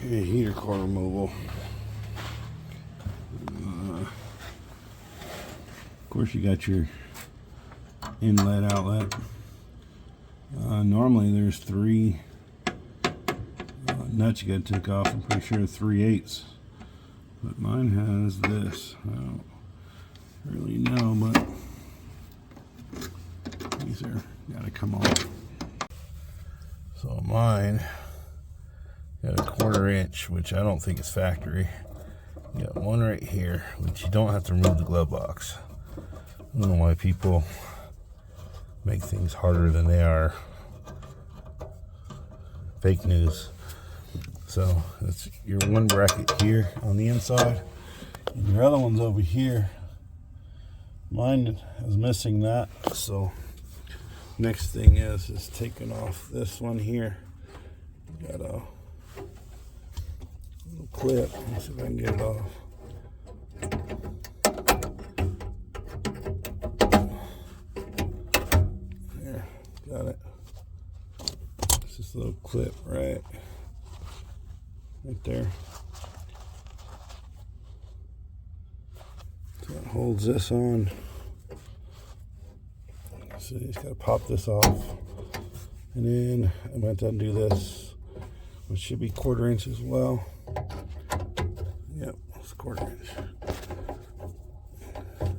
Okay, heater core removal. Of course, you got your inlet outlet. Normally there's 3 nuts you got to take off. I'm pretty sure 3/8, but mine has this. I don't really know, but these are gotta come off. So mine got a 1/4 inch, which I don't think is factory. You got one right here, which you don't have to remove the glove box. I don't know why people make things harder than they are. Fake news. So that's your one bracket here on the inside, and your other one's over here. Mine is missing that, so next thing is taking off this one here. Got a little clip. Let's see if I can get it off. There, got it. It's this little clip right there. So it holds this on. So you just gotta pop this off, and then I'm going to undo this, which should be 1/4 inch as well. Yep, it's 1/4 inch.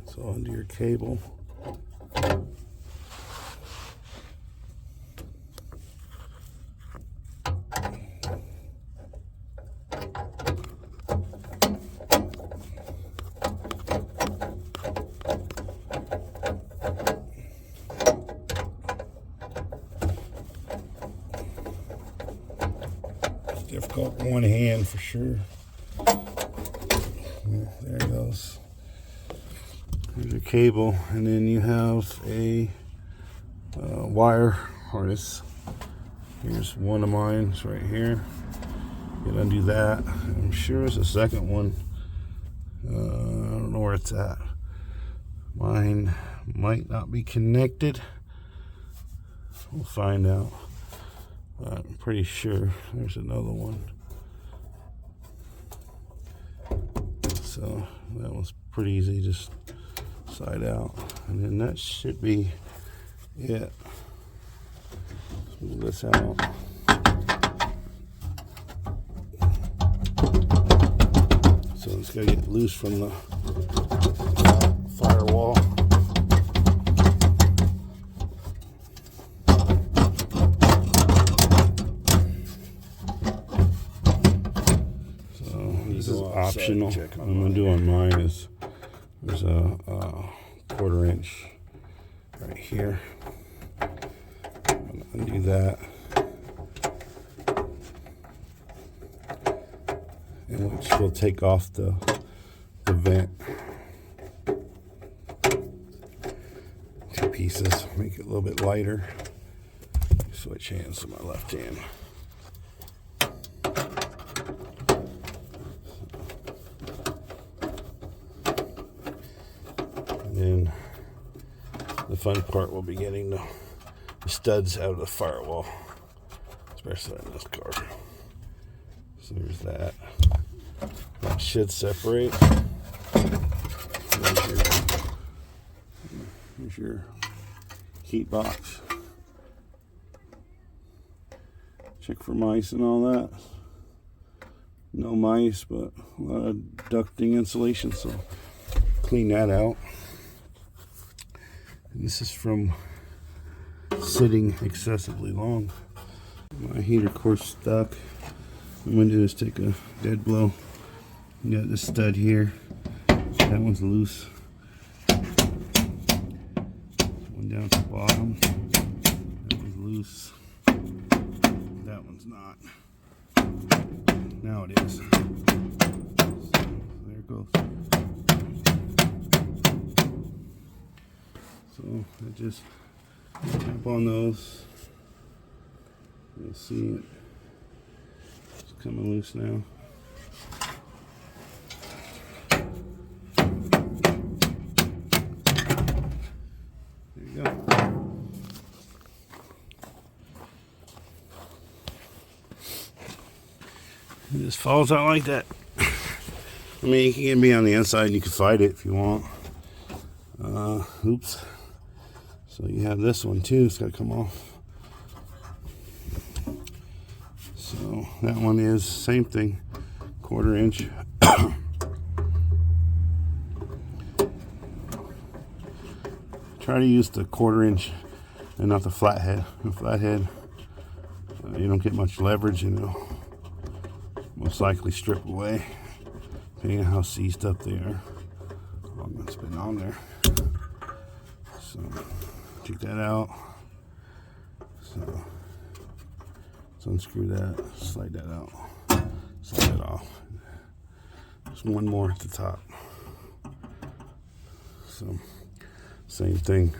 So undo your cable. Difficult with one hand for sure. Yeah, there it goes. There's your cable, and then you have a wire harness. Here's one of mine. It's right here. You can undo that. I'm sure there's a second one. I don't know where it's at. Mine might not be connected. We'll find out. I'm pretty sure there's another one. So that was pretty easy, just side out. And then that should be it. Let's move this out. So it's got to get loose from the firewall. Optional. I'm gonna do on mine is there's a 1/4 inch right here. I'm gonna undo that, and which will take off the vent. 2 pieces, make it a little bit lighter. Switch hands to my left hand. And the fun part will be getting the studs out of the firewall, especially in this car. So there's that. That should separate. Here's your heat box. Check for mice and all that. No mice, but a lot of ducting insulation, so clean that out. And this is from sitting excessively long. My heater core's stuck. What I'm going to do is take a dead blow. You got this stud here. That one's loose. One down at the bottom. That one's loose. That one's not. Now it is. So there it goes. So I just tap on those. You'll see it. It's coming loose now. There you go. It just falls out like that. I mean, you can get me on the inside and you can fight it if you want. Oops. So you have this one too, it's got to come off. So that one is same thing, 1/4 inch. Try to use the 1/4 inch and not the flathead. The flathead, you don't get much leverage and it'll most likely strip away, depending on how seized up they are. How long it's been on there. So take that out. So let's unscrew that, slide that out, slide it off. There's one more at the top. So same thing.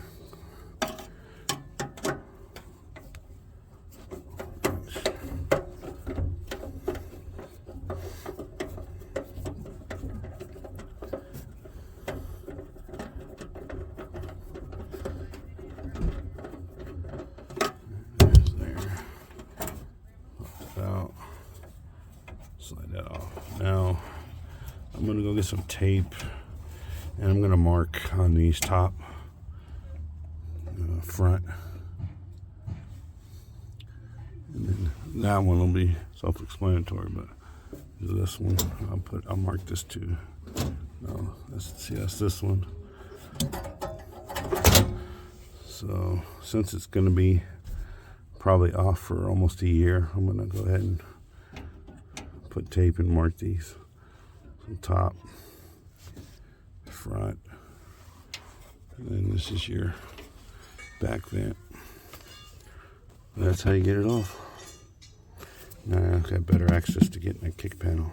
Out, slide that off. Now I'm gonna go get some tape and I'm gonna mark on these top front, and then that one will be self-explanatory, but this one I'll mark this too. No, that's this one. So since it's gonna be probably off for almost a year, I'm gonna go ahead and put tape and mark these. So top, front, and then this is your back vent. That's how you get it off. Now I've got better access to getting a kick panel.